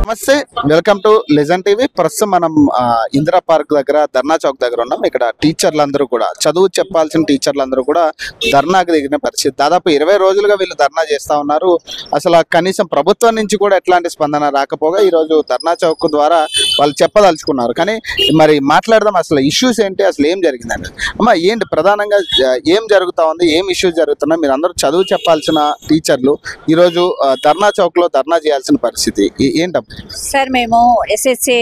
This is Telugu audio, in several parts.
నమస్తే, వెల్కమ్ టు లెజెండ్ టీవీ. ప్రస్తుతం మనం ఇందిరా పార్క్ దగ్గర ధర్నా చౌక్ దగ్గర ఉన్నాం. ఇక్కడ టీచర్లందరూ కూడా చదువు చెప్పాల్సిన టీచర్లందరూ కూడా ధర్నాకు దిగిన పరిస్థితి. దాదాపు 20 రోజులుగా వీళ్ళు ధర్నా చేస్తూ ఉన్నారు. అసలు కనీసం ప్రభుత్వం నుంచి కూడా ఎట్లాంటి స్పందన రాకపోగా ఈరోజు ధర్నా చౌక్ ద్వారా వాళ్ళు చెప్పదలుచుకున్నారు. కానీ మరి మాట్లాడదాం, అసలు ఇష్యూస్ ఏంటి, అసలు ఏం జరిగిందండి అమ్మ, ఏంటి ప్రధానంగా ఏం జరుగుతూ ఉంది, ఏం ఇష్యూస్ జరుగుతున్నాయి? మీరు అందరూ చదువు చెప్పాల్సిన టీచర్లు ఈరోజు ధర్నా చౌక్లో ధర్నా చేయాల్సిన పరిస్థితి ఏంటమ్మా? సార్, మేము ఎస్ఎస్ఏ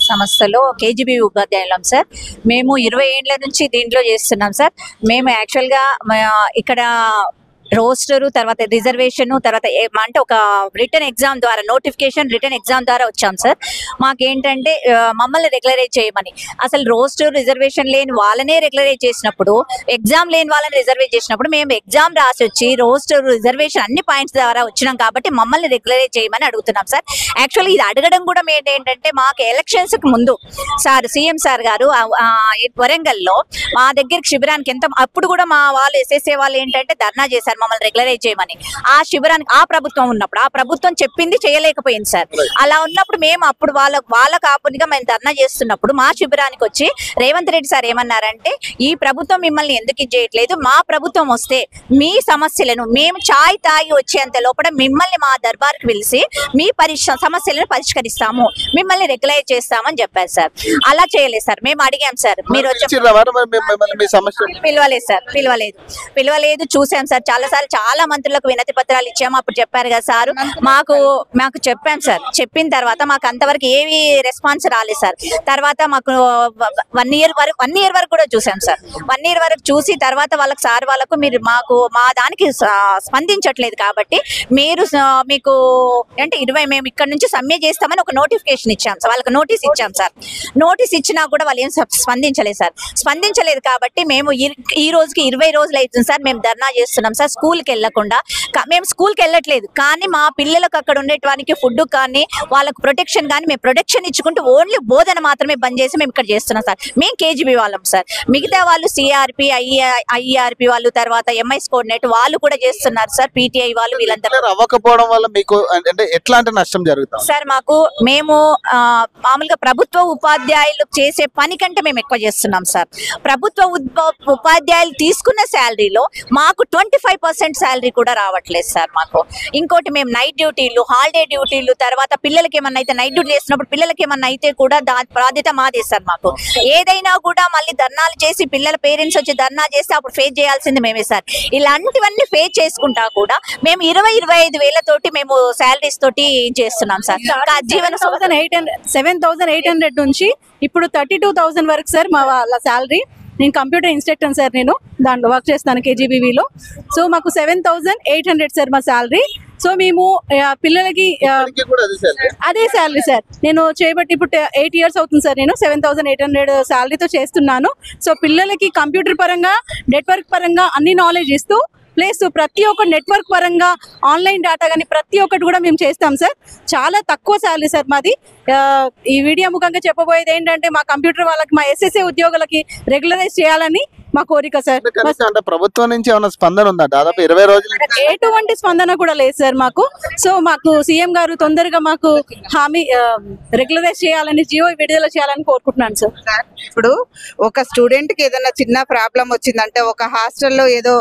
సంస్థలో కేజీబీ ఉపాధ్యాయులం సార్. మేము 20 ఏళ్ల నుంచి దీంట్లో చేస్తున్నాం సార్. మేము యాక్చువల్గా ఇక్కడ రోస్టరు, తర్వాత రిజర్వేషన్, తర్వాత అంటే ఒక రిటర్న్ ఎగ్జామ్ ద్వారా నోటిఫికేషన్ రిటర్న్ ఎగ్జామ్ ద్వారా వచ్చాం సార్. మాకేంటంటే మమ్మల్ని రెగ్యులరైజ్ చేయమని, అసలు రోస్టర్ రిజర్వేషన్ లేని వాళ్ళనే రెగ్యులరైజ్ చేసినప్పుడు, ఎగ్జామ్ లేని వాళ్ళని రిజర్వేజ్ చేసినప్పుడు మేము ఎగ్జామ్ రాసి వచ్చి రోస్టర్ రిజర్వేషన్ అన్ని పాయింట్స్ ద్వారా వచ్చినాం కాబట్టి మమ్మల్ని రెగ్యులరైజ్ చేయమని అడుగుతున్నాం సార్. యాక్చువల్లీ ఇది అడగడం కూడా ఏంటంటే మాకు ఎలక్షన్స్కి ముందు సార్ సీఎం సార్ గారు వరంగల్లో మా దగ్గరికి శిబిరానికి అప్పుడు కూడా మా వాళ్ళు ఎస్ఎస్ఏ వాళ్ళు ఏంటంటే ధర్నా చేశారు మమ్మల్ని రెగ్యులరైజ్ చేయమని. ఆ శిబిరానికి ఆ ప్రభుత్వం ఉన్నప్పుడు ఆ ప్రభుత్వం చెప్పింది చేయలేకపోయింది సార్. అలా ఉన్నప్పుడు మేము అప్పుడు వాళ్ళ కాపునిగా మేము ధర్నా చేస్తున్నప్పుడు మా శిబిరానికి వచ్చి రేవంత్ రెడ్డి సార్ ఏమన్నారంటే, ఈ ప్రభుత్వం మిమ్మల్ని ఎందుకు చేయట్లేదు, మా ప్రభుత్వం వస్తే మీ సమస్యలను మేము ఛాయ్ తాగి వచ్చేంత లోపల మిమ్మల్ని మా దర్బార్కి పిలిచి మీ సమస్యలను పరిష్కరిస్తాము, మిమ్మల్ని రెగ్యులైజ్ చేస్తామని చెప్పారు సార్. అలా చేయలేదు సార్. మేము అడిగాం సార్, మీరు పిలవలేదు. చూసాం సార్, చాలా మంత్రులకు వినతి పత్రాలు ఇచ్చాము. అప్పుడు చెప్పారు కదా సార్, మాకు చెప్పాం సార్. చెప్పిన తర్వాత మాకు అంతవరకు ఏవి రెస్పాన్స్ రాలేదు సార్. తర్వాత మాకు 1 year వరకు కూడా చూసాం సార్. 1 year వరకు చూసి తర్వాత వాళ్ళకు మీరు మా దానికి స్పందించట్లేదు కాబట్టి మీకు అంటే మేము ఇక్కడ నుంచి సమ్మె చేస్తామని ఒక నోటిఫికేషన్ ఇచ్చాం సార్. వాళ్ళకి నోటీస్ ఇచ్చాం సార్. నోటీస్ ఇచ్చినా కూడా వాళ్ళు ఏం స్పందించలేదు కాబట్టి మేము ఈ రోజుకి 20 రోజులు అవుతుంది సార్ మేము ధర్నా చేస్తున్నాం సార్. స్కూల్కి వెళ్ళకుండా మేము స్కూల్కి వెళ్ళట్లేదు, కానీ మా పిల్లలకు అక్కడ ఉండేటానికి ఫుడ్ కానీ వాళ్ళకు ప్రొటెక్షన్ కానీ మేము ప్రొటెక్షన్ ఇచ్చుకుంటూ ఓన్లీ బోధన మాత్రమే బంద్ చేసి మేము ఇక్కడ చేస్తున్నాం సార్. మేము కేజీబీ వాళ్ళం సార్. మిగతా వాళ్ళు సిఆర్పి, ఐఆర్పి వాళ్ళు, తర్వాత ఎంఐస్ కోఆర్డినేట్ వాళ్ళు కూడా చేస్తున్నారు సార్. పీటీఐ వాళ్ళు వీళ్ళందరూ అవ్వకపోవడం వల్ల మీకు అంటే ఎట్లాంటి నష్టం జరుగుతుంది సార్? మేము మామూలుగా ప్రభుత్వ ఉపాధ్యాయులు చేసే పని కంటే మేము ఎక్కువ చేస్తున్నాం సార్. ప్రభుత్వ ఉపాధ్యాయులు తీసుకున్న శాలరీలో మాకు 25% శాలరీ కూడా రావట్లేదు సార్ మాకు. ఇంకోటి మేము నైట్ డ్యూటీలు, హాలిడే డ్యూటీలు, తర్వాత పిల్లలకి ఏమన్నా అయితే నైట్ డ్యూటీ చేస్తున్నప్పుడు పిల్లలకి ఏమన్నా అయితే కూడా బాధ్యత మాదే సార్. మాకు ఏదైనా కూడా మళ్ళీ ధర్నాలు చేసి పిల్లల పేరెంట్స్ వచ్చి ధర్నా చేస్తే అప్పుడు ఫేస్ చేయాల్సింది మేమే సార్. ఇలాంటివన్నీ ఫేస్ చేసుకుంటా కూడా మేము 20-25 వేలతోటి మేము శాలరీస్ తోటి చేస్తున్నాం సార్. జీవన 7,800 నుంచి ఇప్పుడు 32,000 వరకు సార్ మా వాళ్ళ శాలరీ. నేను కంప్యూటర్ ఇన్స్ట్రక్టర్ సార్, నేను దాంట్లో వర్క్ చేస్తాను కేజీబీవీలో. సో మాకు 7,800 సార్ మా శాలరీ. సో మేము పిల్లలకి అదే శాలరీ సార్. నేను చేయబట్టి ఇప్పుడు 8 years అవుతుంది సార్. నేను 7,800 శాలరీతో చేస్తున్నాను. సో పిల్లలకి కంప్యూటర్ పరంగా, నెట్వర్క్ పరంగా అన్ని నాలెడ్జ్ ఇస్తూ, ప్లస్ ప్రతి ఒక్క నెట్వర్క్ పరంగా ఆన్లైన్ డేటా కానీ ప్రతి ఒక్కటి కూడా మేము చేస్తాం సార్. చాలా తక్కువ శాలరీ సార్ మాది. ఈ వీడియో ముఖంగా చెప్పబోయేది ఏంటంటే, మా కంప్యూటర్ వాళ్ళకి, మా ఎస్ఎస్ఏ ఉద్యోగులకి రెగ్యులరైజ్ చేయాలని మా కోరిక సార్. అంటే ప్రభుత్వం నుంచి ఏమైనా స్పందన ఉందా? దాదాపు 20 రోజులు ఎటువంటి స్పందన కూడా లేదు సార్ మాకు. సో మాకు సీఎం గారు తొందరగా మాకు హామీ రెగ్యులరైజ్ చేయాలని, జియో విడుదల చేయాలని కోరుకుంటున్నాను సార్. ఇప్పుడు ఒక స్టూడెంట్ కి ఏదైనా చిన్న ప్రాబ్లం వచ్చిందంటే, ఒక హాస్టల్లో ఏదో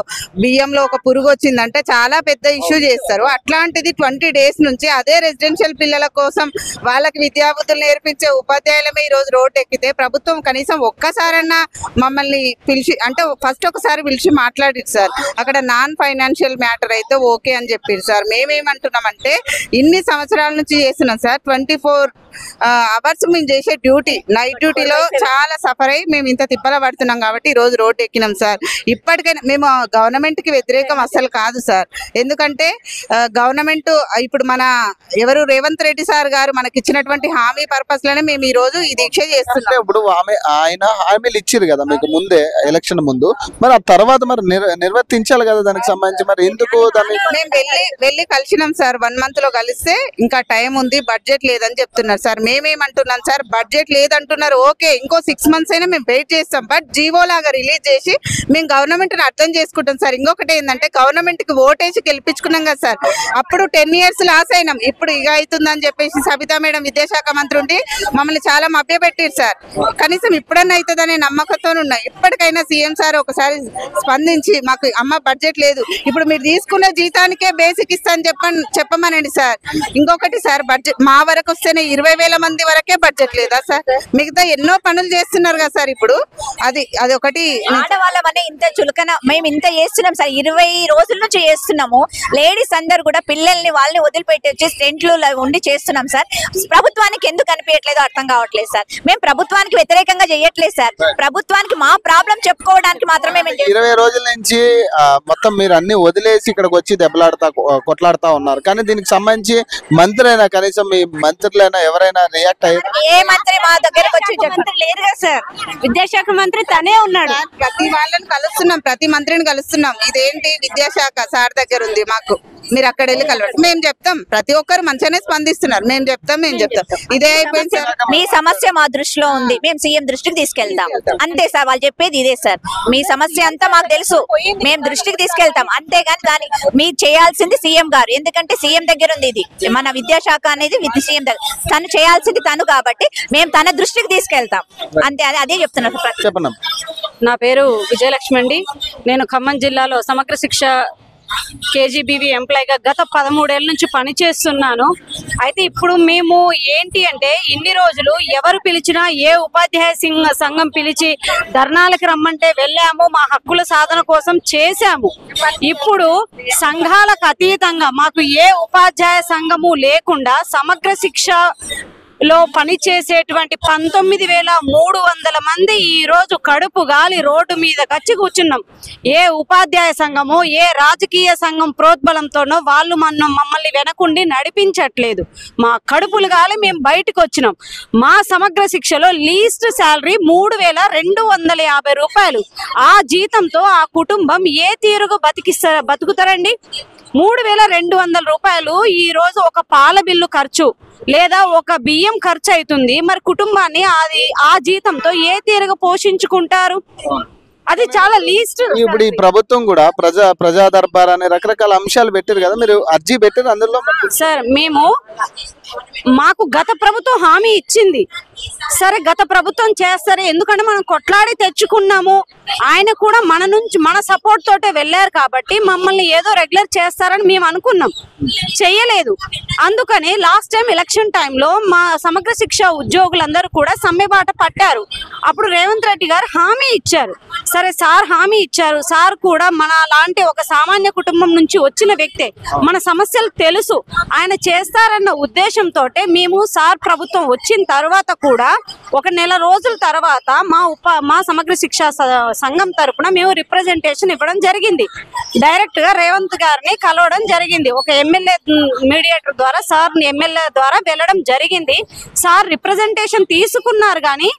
బియ్యంలో ఒక పురుగు వచ్చిందంటే చాలా పెద్ద ఇష్యూ చేస్తారు. అట్లాంటిది 20 days నుంచి అదే రెసిడెన్షియల్ పిల్లల కోసం వాళ్ళకి విద్యాబుద్ధులు నేర్పించే ఉపాధ్యాయులమే ఈ రోజు రోడ్డు ఎక్కితే, ప్రభుత్వం కనీసం ఒక్కసారన్నా మమ్మల్ని పిలిచి, అంటే ఫస్ట్ ఒకసారి పిలిచి మాట్లాడిరు సార్. అక్కడ నాన్ ఫైనాన్షియల్ మ్యాటర్ అయితే ఓకే అని చెప్పారు సార్. మేమేమంటున్నామంటే, ఇన్ని సంవత్సరాల నుంచి చేస్తున్నాం సార్. 24 hours మేము చేసే డ్యూటీ, నైట్ డ్యూటీలో చాలా సఫర్ అయ్యి మేము ఇంత తిప్పల పడుతున్నాం కాబట్టి ఈ రోజు రోడ్డు ఎక్కినాం సార్. ఇప్పటికైనా మేము గవర్నమెంట్ కి వ్యతిరేకం అస్సలు కాదు సార్. ఎందుకంటే గవర్నమెంట్ ఇప్పుడు ఎవరు రేవంత్ రెడ్డి సార్ గారు మనకి ఇచ్చినటువంటి హామీ పర్పస్ లోనే మేము ఈ రోజు ఈ దీక్ష చేస్తున్నాం. ఇప్పుడు ఆయన హామీలు ఇచ్చారు కదా మీకు ముందే ఎలక్షన్ ఎలక్షన్ ముందు, మరి ఆ తర్వాత మరి నిర్వర్తించాలి కదా దానికి సంబంధించి, మరి ఎందుకు దాన్ని? మేము వెళ్ళి కలిసినాం సార్, 1 month లో కలిస్తే ఇంకా టైం ఉంది, బడ్జెట్ లేదని చెప్తున్నారు సార్. మేమేమంటున్నాం సార్, బడ్జెట్ లేదంటున్నారు, ఓకే ఇంకో 6 months అయినా మేము వెయిట్ చేస్తాం, బట్ జీవో లాగా రిలీజ్ చేసి మేము గవర్నమెంట్ ని అర్థం చేసుకుంటాం సార్. ఇంకొకటి ఏంటంటే గవర్నమెంట్ కి ఓటేసి గెలిపించుకున్నాం కదా సార్, అప్పుడు 10 years లాస్ అయినాం, ఇప్పుడు ఇక అవుతుందని చెప్పేసి సబితా మేడం విద్యాశాఖ మంత్రి ఉండి మమ్మల్ని చాలా మభ్యపెట్టారు సార్. కనీసం ఇప్పుడన్నా అవుతుందనే నమ్మకంతో ఉన్నాయి. ఇప్పటికైనా సీఎం సార్ ఒకసారి స్పందించి మాకు అమ్మ బడ్జెట్ లేదు, ఇప్పుడు మీరు తీసుకున్న జీతానికే బేసిక్ ఇస్తాను చెప్పమనండి సార్. ఇంకొకటి సార్, బడ్జెట్ మా వరకు వస్తేనే 20,000 మంది వరకే బడ్జెట్ లేదా సార్, మిగతా ఎన్నో పనులు చేస్తున్నారు కదా సార్. ఇప్పుడు అది ఒకటి ఆడవాళ్ళమనే ఇంత చులకన మేము ఇంత చేస్తున్నాం సార్, 20 రోజుల నుంచి చేస్తున్నాము. లేడీస్ అందరు కూడా పిల్లల్ని వాళ్ళని వదిలిపెట్టి వచ్చి టెంట్లు ఉండి చేస్తున్నాం సార్. ప్రభుత్వానికి ఎందుకు కనిపించట్లేదో అర్థం కావట్లేదు సార్. మేము ప్రభుత్వానికి వ్యతిరేకంగా చేయట్లేదు సార్, ప్రభుత్వానికి మా ప్రాబ్లం చెప్పుకోవడానికి మాత్రమే. 20 రోజుల నుంచి మొత్తం మీరు అన్ని వదిలేసి ఇక్కడికి వచ్చి కొట్లాడుతా ఉన్నారు, కానీ దీనికి సంబంధించి మంత్రి అయినా, కనీసం మీ మంత్రులైనా ఎవరైనా రియాక్ట్ అయ్యారు? ఏ మంత్రి మా దగ్గరకు వచ్చి లేరు కదా సార్, విద్యాశాఖ మంత్రి తనే ఉన్నాడు. ప్రతి వాళ్ళని కలుస్తున్నాం, ప్రతి మంత్రిని కలుస్తున్నాం. ఇదేంటి విద్యాశాఖ సార్ దగ్గర ఉంది, మాకు మీరు అక్కడ వెళ్ళి కలవండి, మేము చెప్తాం. ప్రతి ఒక్కరు మంచిగానే స్పందిస్తున్నారు, మేము చెప్తాం. ఇదే అయిపోయింది సార్. మీ సమస్య మా దృష్టిలో ఉంది, మేము సీఎం దృష్టికి తీసుకెళ్తాం, అంతే సార్. వాళ్ళు చెప్పేది ఇదే సార్, మీ సమస్య అంతా మాకు తెలుసు, మేము దృష్టికి తీసుకెళ్తాం, అంతేగాని దాన్ని మీరు చేయాల్సింది సీఎం గారు. ఎందుకంటే సీఎం దగ్గర ఉంది ఇది, మన విద్యాశాఖ అనేది సీఎం దగ్గర, తను చేయాల్సింది తను, కాబట్టి మేము తన దృష్టికి తీసుకెళ్తాం, అంతే. అదే చెప్తున్నారు. చెప్పండి. నా పేరు విజయలక్ష్మి అండి. నేను ఖమ్మం జిల్లాలో సమగ్ర శిక్ష కేజీబీవీ ఎంప్లాయీగా గత 13 ఏళ్ళ నుంచి పనిచేస్తున్నాను. అయితే ఇప్పుడు మేము ఏంటి అంటే, ఇన్ని రోజులు ఎవరు పిలిచినా, ఏ ఉపాధ్యాయ సంఘం పిలిచి ధర్నాలకు రమ్మంటే వెళ్ళాము, మా హక్కుల సాధన కోసం చేశాము. ఇప్పుడు సంఘాలకు అతీతంగా మాకు ఏ ఉపాధ్యాయ సంఘము లేకుండా సమగ్ర శిక్ష లో పనిచేసేటువంటి 19,300 మంది ఈ రోజు కడుపు గాలి రోడ్డు మీద కచ్చి కూర్చున్నాం. ఏ ఉపాధ్యాయ సంఘము, ఏ రాజకీయ సంఘం ప్రోద్బలంతోనో వాళ్ళు మమ్మల్ని వెనకుండి నడిపించట్లేదు. మా కడుపులు గాలి మేము బయటకు వచ్చినాం. మా సమగ్ర శిక్షలో లీస్ట్ శాలరీ 3,250 రూపాయలు. ఆ జీతంతో ఆ కుటుంబం ఏ తీరుగా బతుకుతారండి? 3,200 రూపాయలు ఈ రోజు ఒక పాల బిల్లు ఖర్చు లేదా ఒక బియ్యం ఖర్చు అవుతుంది. మరి కుటుంబాన్ని ఆ జీతంతో ఏ తీరుగా పోషించుకుంటారు? అది చాలా లీస్ట్. ఇప్పుడు ఈ ప్రభుత్వం కూడా ప్రజా దర్బార్ అనే రకరకాల అంశాలు పెట్టారు కదా, మీరు అర్జీ పెట్టారు అందులో? సార్, మాకు గత ప్రభుత్వం హామీ ఇచ్చింది. సరే, గత ప్రభుత్వం చేస్తారు, ఎందుకంటే మనం కొట్లాడి తెచ్చుకున్నాము. ఆయన కూడా మన సపోర్ట్ తోటే వెళ్ళారు కాబట్టి మమ్మల్ని ఏదో రెగ్యులర్ చేస్తారని మేము అనుకున్నాం, చెయ్యలేదు. అందుకని లాస్ట్ టైం ఎలక్షన్ టైంలో మా సమగ్ర శిక్ష ఉద్యోగులందరూ కూడా సమ్మెబాట పట్టారు. అప్పుడు రేవంత్ రెడ్డి గారు హామీ ఇచ్చారు. సరే, సార్ హామీ ఇచ్చారు. సార్ కూడా మన లాంటి ఒక సామాన్య కుటుంబం నుంచి వచ్చిన వ్యక్తే, మన సమస్యలు తెలుసు, ఆయన చేస్తారన్న ఉద్దేశంతో మేము సార్ ప్రభుత్వం వచ్చిన తర్వాత కూడా 1 నెల రోజుల తర్వాత మా సమగ్ర శిక్షా సంఘం తరపున మేము రిప్రజెంటేషన్ ఇవ్వడం జరిగింది. డైరెక్ట్ గా రేవంత్ గారిని కలవడం జరిగింది. ఒక ఎమ్మెల్యే మీడియేటర్ ద్వారా సార్ ఎమ్మెల్యే ద్వారా వెళ్ళడం జరిగింది. సార్ రిప్రజెంటేషన్ తీసుకున్నారు, కానీ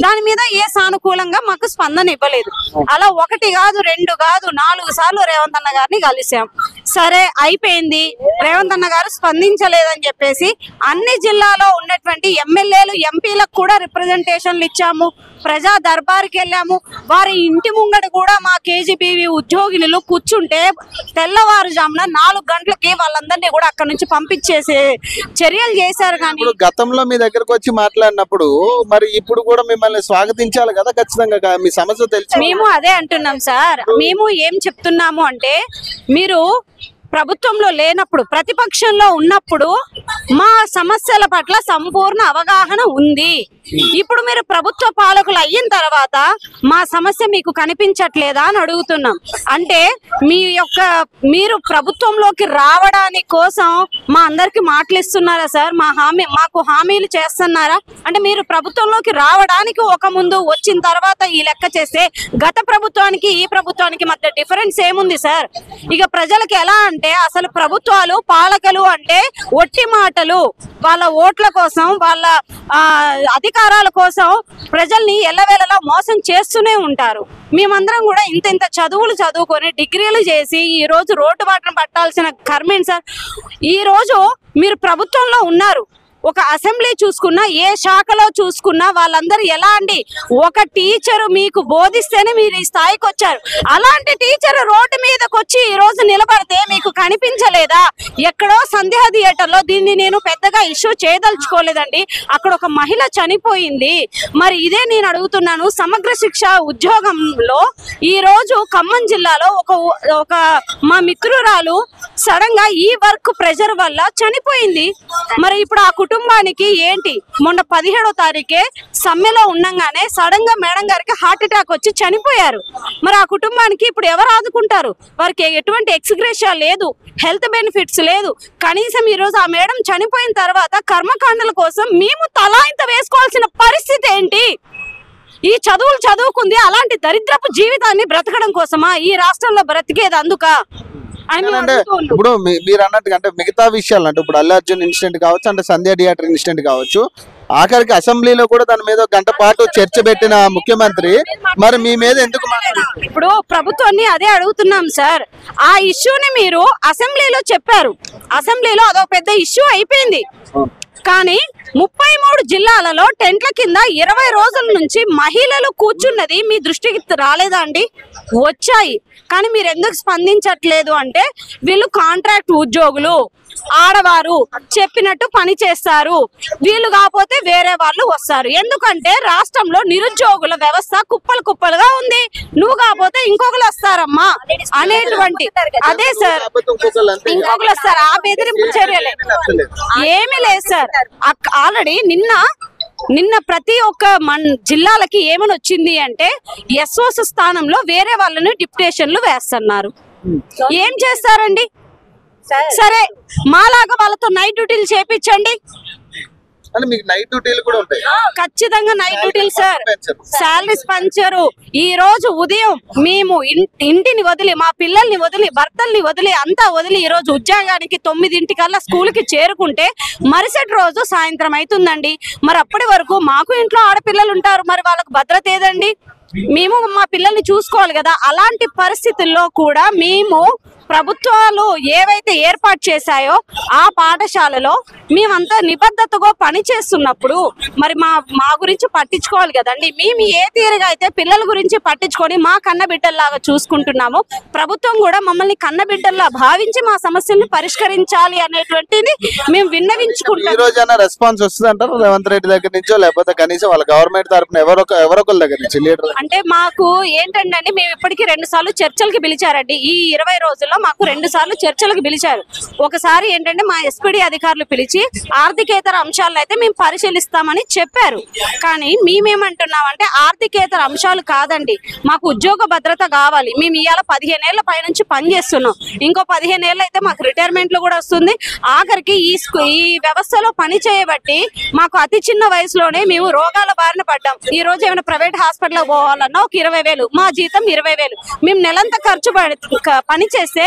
దాని మీద ఏ సానుకూలంగా మాకు స్పందన ఇవ్వలేదు. అలా 1 కాదు 2 కాదు 4 సార్లు రేవంత్ అన్న గారిని కలిసాం. సరే, అయిపోయింది. రేవంత్ అన్న గారు స్పందించలేదని చెప్పేసి అన్ని జిల్లాలో ఉన్నటువంటి ఎమ్మెల్యేలు ఎంపీలకు కూడా రిప్రజెంటేషన్లు ఇచ్చాము. ప్రజా దర్బార్కి వెళ్ళాము. వారి ఇంటి ముంగట కూడా మా కేజీబీవీ ఉద్యోగులు కూర్చుంటే తెల్లవారుజామున 4 గంటలకి వాళ్ళందరినీ కూడా అక్కడ నుంచి పంపించేసే చర్యలు చేశారు. కానీ గతంలో మీ దగ్గరకు వచ్చి మాట్లాడినప్పుడు మరి ఇప్పుడు కూడా మిమ్మల్ని స్వాగతించాలి కదా ఖచ్చితంగా, మీ సమస్య తెలుసు. మేము అదే అంటున్నాం సార్. మేము ఏం చెప్తున్నాము అంటే, మీరు ప్రభుత్వంలో లేనప్పుడు, ప్రతిపక్షంలో ఉన్నప్పుడు మా సమస్యల పట్ల సంపూర్ణ అవగాహన ఉంది. ఇప్పుడు మీరు ప్రభుత్వ పాలకులు అయిన తర్వాత మా సమస్య మీకు కనిపించట్లేదా అని అడుగుతున్నాం. అంటే మీరు ప్రభుత్వంలోకి రావడానికి కోసం మా అందరికి మాటలు ఇస్తున్నారా సార్? మాకు హామీలు చేస్తున్నారా? అంటే మీరు ప్రభుత్వంలోకి రావడానికి ఒక ముందు, వచ్చిన తర్వాత ఈ లెక్క చేస్తే గత ప్రభుత్వానికి ఈ ప్రభుత్వానికి మధ్య డిఫరెన్స్ ఏముంది సార్? ఇక ప్రజలకు ఎలా అంటే, అసలు ప్రభుత్వాలు పాలకులు అంటే ఒట్టి మాటలు, వాళ్ళ ఓట్ల కోసం, వాళ్ళ అధికారాల కోసం ప్రజల్ని ఎల్లవేళలా మోసం చేస్తూనే ఉంటారు. మేమందరం కూడా ఇంత చదువులు చదువుకొని డిగ్రీలు చేసి ఈ రోజు రోడ్డు బాటను పట్టాల్సిన కర్మేంటి సార్? ఈ రోజు మీరు ప్రభుత్వంలో ఉన్నారు, ఒక అసెంబ్లీ చూసుకున్నా, ఏ శాఖలో చూసుకున్నా వాళ్ళందరూ ఎలా అండి? ఒక టీచరు మీకు బోధిస్తేనే మీరు ఈ స్థాయికి వచ్చారు. అలాంటి టీచర్ రోడ్డు మీదకి వచ్చి ఈ రోజు నిలబడితే మీకు కనిపించలేదా? ఎక్కడో సంధ్యా థియేటర్లో, దీన్ని నేను పెద్దగా ఇష్యూ చేయదలుచుకోలేదండి, అక్కడ ఒక మహిళ చనిపోయింది. మరి ఇదే నేను అడుగుతున్నాను, సమగ్ర శిక్ష ఉద్యోగంలో ఈ రోజు ఖమ్మం జిల్లాలో ఒక మా మిత్రురాలు సడన్ గా ఈ వర్క్ ప్రెషర్ వల్ల చనిపోయింది. మరి ఇప్పుడు ఆ కుటుంబానికి ఏంటి? మొన్న 17వ తారీఖే సమ్మెలో ఉండగానే సడన్ గా మేడం గారికి హార్ట్ అటాక్ వచ్చి చనిపోయారు. మరి ఆ కుటుంబానికి ఇప్పుడు ఎవరు ఆదుకుంటారు? వారికి ఎటువంటి ఎక్స్గ్రేషియా లేదు, హెల్త్ బెనిఫిట్స్ లేదు. కనీసం ఈ రోజు ఆ మేడం చనిపోయిన తర్వాత కర్మకాండల కోసం మేము తలా ఇంత వేసుకోవాల్సిన పరిస్థితి ఏంటి? ఈ చదువులు చదువుకుంది అలాంటి దరిద్రపు జీవితాన్ని బ్రతకడం కోసమా? ఈ రాష్ట్రంలో బ్రతికేది అందుక? అంటే ఇప్పుడు మీరు అన్నట్టుగా అంటే మిగతా విషయాలు అంటే ఇప్పుడు అల్లు అర్జున్ ఇన్సిడెంట్ కావచ్చు, అంటే సంధ్యా థియేటర్ ఇన్సిడెంట్ కావచ్చు, ఆఖరికి అసెంబ్లీలో కూడా దాని మీద గంట పాటు చర్చ పెట్టిన ముఖ్యమంత్రి మరి మీ మీద ఎందుకు? ఇప్పుడు ప్రభుత్వాన్ని అదే అడుగుతున్నాం సార్. ఆ ఇష్యూని మీరు అసెంబ్లీలో చెప్పారు, అసెంబ్లీలో అదొక పెద్ద ఇష్యూ అయిపోయింది. కానీ 33 జిల్లాలలో టెంట్ల కింద 20 రోజుల నుంచి మహిళలు కూర్చున్నది మీ దృష్టికి రాలేదా అండి? వచ్చాయి, కానీ మీరు ఎందుకు స్పందించట్లేదు అంటే వీళ్ళు కాంట్రాక్ట్ ఉద్యోగులు, ఆడవారు చెప్పినట్టు పని చేస్తారు, వీళ్ళు కాకపోతే వేరే వాళ్ళు వస్తారు. ఎందుకంటే రాష్ట్రంలో నిరుద్యోగుల వ్యవస్థ కుప్పలు కుప్పలుగా ఉంది, నువ్వు కాకపోతే ఇంకొకరు వస్తారమ్మా అనేటువంటి. అదే సార్, ఇంకొకరు వస్తారు. ఆ బెదిరింపు చర్యలే ఏమీ లేదు సార్. ఆల్రెడీ నిన్న ప్రతి ఒక్క జిల్లాలకి ఏమని వచ్చింది అంటే ఎస్ఓస్ స్థానంలో వేరే వాళ్ళని డిప్యుటేషన్లు వేస్తున్నారు. ఏం చేస్తారండి? సరే, మాలాగా వాళ్ళతో నైట్ డ్యూటీలు చేపించండి. నైట్ డ్యూటీలు కూడా ఉంటాయి, ఖచ్చితంగా నైట్ డ్యూటీలు సార్. శాలరీస్ పంచరు. ఈ రోజు ఉదయం మేము ఇంటిని వదిలి, మా పిల్లల్ని వదిలి, భర్తల్ని వదిలి, అంతా వదిలి ఈ రోజు ఉద్యోగానికి 9 స్కూల్ కి చేరుకుంటే మరుసటి రోజు సాయంత్రం అవుతుందండి. మరి అప్పటి వరకు మాకు ఇంట్లో ఆడపిల్లలు ఉంటారు, మరి వాళ్ళకు భద్రత ఏదండి? మేము మా పిల్లల్ని చూసుకోవాలి కదా. అలాంటి పరిస్థితుల్లో కూడా మేము ప్రభుత్వాలు ఏవైతే ఏర్పాటు చేశాయో ఆ పాఠశాలలో మేమంతా నిబద్ధతగా పని చేస్తున్నప్పుడు మరి మా గురించి పట్టించుకోవాలి కదండి. మేము ఏ తీరుగా అయితే పిల్లల గురించి పట్టించుకొని మా కన్నబిడ్డల్లాగా చూసుకుంటున్నామో ప్రభుత్వం కూడా మమ్మల్ని కన్నబిడ్డల్లా భావించి మా సమస్యలను పరిష్కరించాలి అనేటువంటిది మేము విన్నవించుకుంటాం. ఈ రోజైనా రెస్పాన్స్ వస్తుంది అంటారు రేవంత్ రెడ్డి దగ్గర నుంచో, లేకపోతే కనీసం వాళ్ళ గవర్నమెంట్ తరఫున ఎవరొకరి దగ్గర నుంచి లీడర్? అంటే మాకు ఏంటంటే మేము ఇప్పటికీ 2 సార్లు చర్చలకు పిలిచారండి. ఈ 20 రోజుల్లో మాకు 2 సార్లు చర్చలకు పిలిచారు. ఒకసారి ఏంటంటే మా ఎస్పీడీ అధికారులు పిలిచి ఆర్థికేతర అంశాలను అయితే మేము పరిశీలిస్తామని చెప్పారు. కానీ మేమేమంటున్నామంటే ఆర్థికేతర అంశాలు కాదండి, మాకు ఉద్యోగ భద్రత కావాలి. మేము ఇవాళ 15 ఏళ్ల పైనుంచి పనిచేస్తున్నాం, ఇంకో 15 ఏళ్ళు అయితే మాకు రిటైర్మెంట్లు కూడా వస్తుంది. ఆఖరికి ఈ వ్యవస్థలో పని చేయబట్టి మాకు అతి చిన్న వయసులోనే మేము రోగాల బారిన పడ్డాం. ఈ రోజు ఏమైనా ప్రైవేట్ హాస్పిటల్ పోవాలన్నా ఒక 20,000, మా జీతం 20,000. మేము నెలంతా ఖర్చు పని చేస్తే